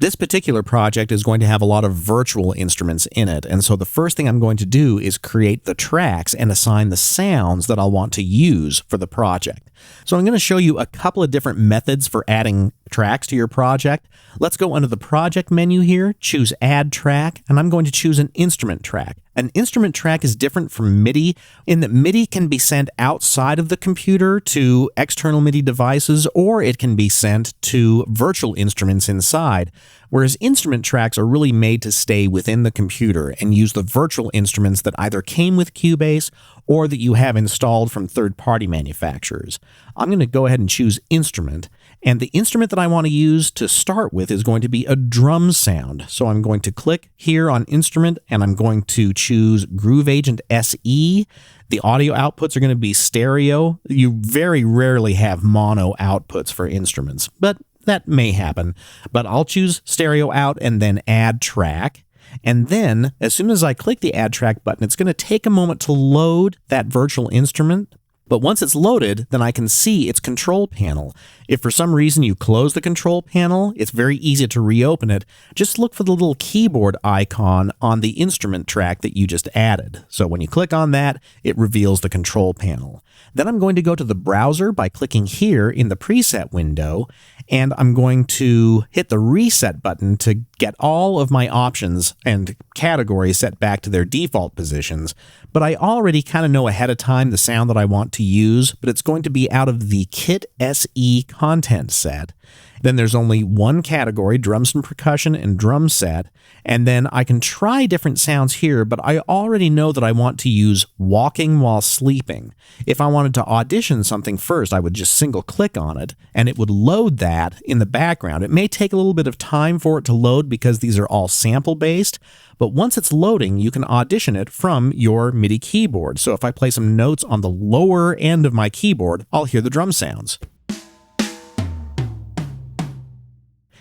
This particular project is going to have a lot of virtual instruments in it, and so the first thing I'm going to do is create the tracks and assign the sounds that I'll want to use for the project. So I'm going to show you a couple of different methods for adding tracks to your project. Let's go under the project menu here, choose Add Track, and I'm going to choose an instrument track. An instrument track is different from MIDI in that MIDI can be sent outside of the computer to external MIDI devices, or it can be sent to virtual instruments inside, whereas instrument tracks are really made to stay within the computer and use the virtual instruments that either came with Cubase or that you have installed from third-party manufacturers. I'm going to go ahead and choose Instrument, and the instrument that I want to use to start with is going to be a drum sound. So I'm going to click here on Instrument, and I'm going to choose Groove Agent SE. The audio outputs are going to be stereo. You very rarely have mono outputs for instruments, but that may happen. But I'll choose stereo out and then Add Track. And then, as soon as I click the Add Track button, it's going to take a moment to load that virtual instrument. But once it's loaded, then I can see its control panel. If for some reason you close the control panel, it's very easy to reopen it. Just look for the little keyboard icon on the instrument track that you just added. So when you click on that, it reveals the control panel. Then I'm going to go to the browser by clicking here in the preset window, and I'm going to hit the reset button to get all of my options and categories set back to their default positions. But I already kind of know ahead of time the sound that I want to use, but it's going to be out of the Kit SE content set. Then there's only one category, drums and percussion and drum set, and then I can try different sounds here, but I already know that I want to use walking while sleeping. If I wanted to audition something first, I would just single click on it, and it would load that in the background. It may take a little bit of time for it to load because these are all sample-based, but once it's loading, you can audition it from your MIDI keyboard. So if I play some notes on the lower end of my keyboard, I'll hear the drum sounds.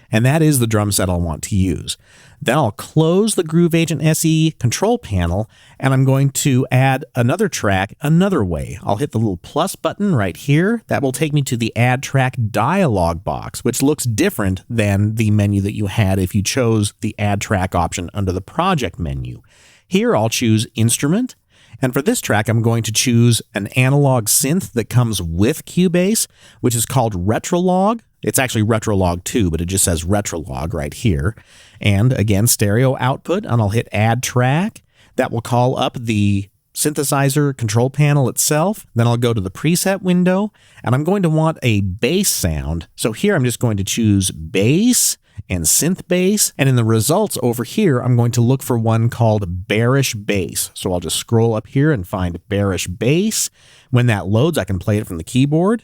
And that is the drum set I'll want to use. Then I'll close the Groove Agent SE control panel, and I'm going to add another track another way. I'll hit the little plus button right here. That will take me to the Add Track dialog box, which looks different than the menu that you had if you chose the Add Track option under the Project menu. Here I'll choose Instrument, and for this track I'm going to choose an analog synth that comes with Cubase, which is called Retrolog. It's actually Retrolog 2, but it just says Retrolog right here. And again, stereo output, and I'll hit Add Track. That will call up the synthesizer control panel itself. Then I'll go to the preset window, and I'm going to want a bass sound. So here I'm just going to choose bass and synth bass, and in the results over here, I'm going to look for one called Bearish Bass. So I'll just scroll up here and find Bearish Bass. When that loads, I can play it from the keyboard.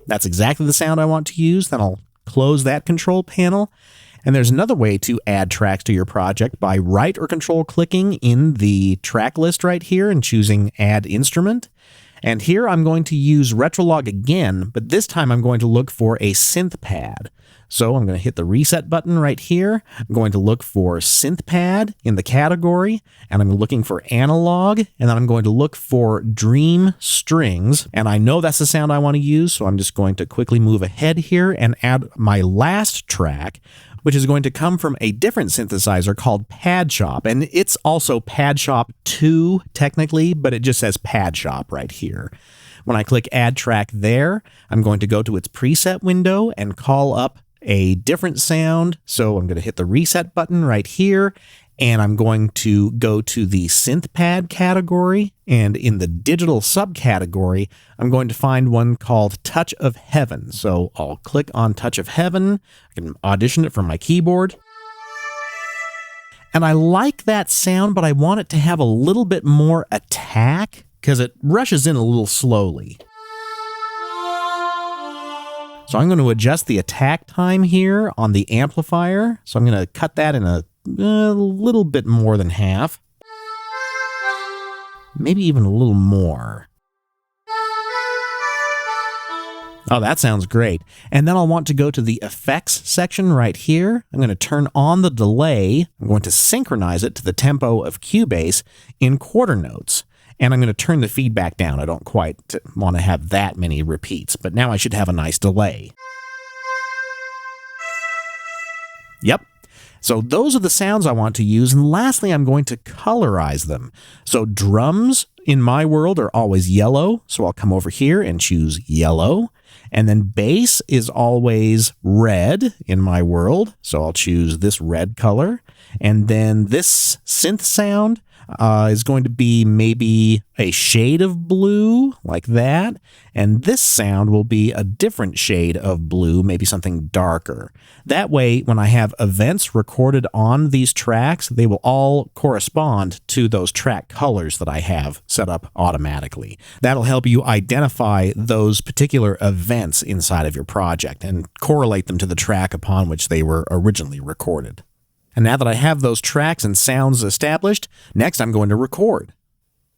That's exactly the sound I want to use. Then I'll close that control panel. And there's another way to add tracks to your project by right or control clicking in the track list right here and choosing Add Instrument. And here I'm going to use Retrolog again, but this time I'm going to look for a synth pad. So I'm going to hit the reset button right here. I'm going to look for synth pad in the category, and I'm looking for analog, and then I'm going to look for Dream Strings. And I know that's the sound I want to use, so I'm just going to quickly move ahead here and add my last track, which is going to come from a different synthesizer called Pad Shop. And it's also Pad Shop 2 technically, but it just says Pad Shop right here. When I click Add Track there, I'm going to go to its preset window and call up a different sound. So I'm going to hit the reset button right here, and I'm going to go to the synth pad category, and in the digital subcategory, I'm going to find one called Touch of Heaven. So I'll click on Touch of Heaven. I can audition it from my keyboard. And I like that sound, but I want it to have a little bit more attack because it rushes in a little slowly. So I'm going to adjust the attack time here on the amplifier. So I'm going to cut that in a little bit more than half. Maybe even a little more. Oh, that sounds great. And then I'll want to go to the effects section right here. I'm going to turn on the delay. I'm going to synchronize it to the tempo of Cubase in quarter notes. And I'm going to turn the feedback down. I don't quite want to have that many repeats, but now I should have a nice delay. Yep. So those are the sounds I want to use. And lastly, I'm going to colorize them. So drums in my world are always yellow. So I'll come over here and choose yellow. And then bass is always red in my world. So I'll choose this red color. And then this synth sound is going to be maybe a shade of blue like that. And this sound will be a different shade of blue, maybe something darker. That way, when I have events recorded on these tracks, they will all correspond to those track colors that I have set up automatically. That'll help you identify those particular events inside of your project and correlate them to the track upon which they were originally recorded. And now that I have those tracks and sounds established, next I'm going to record.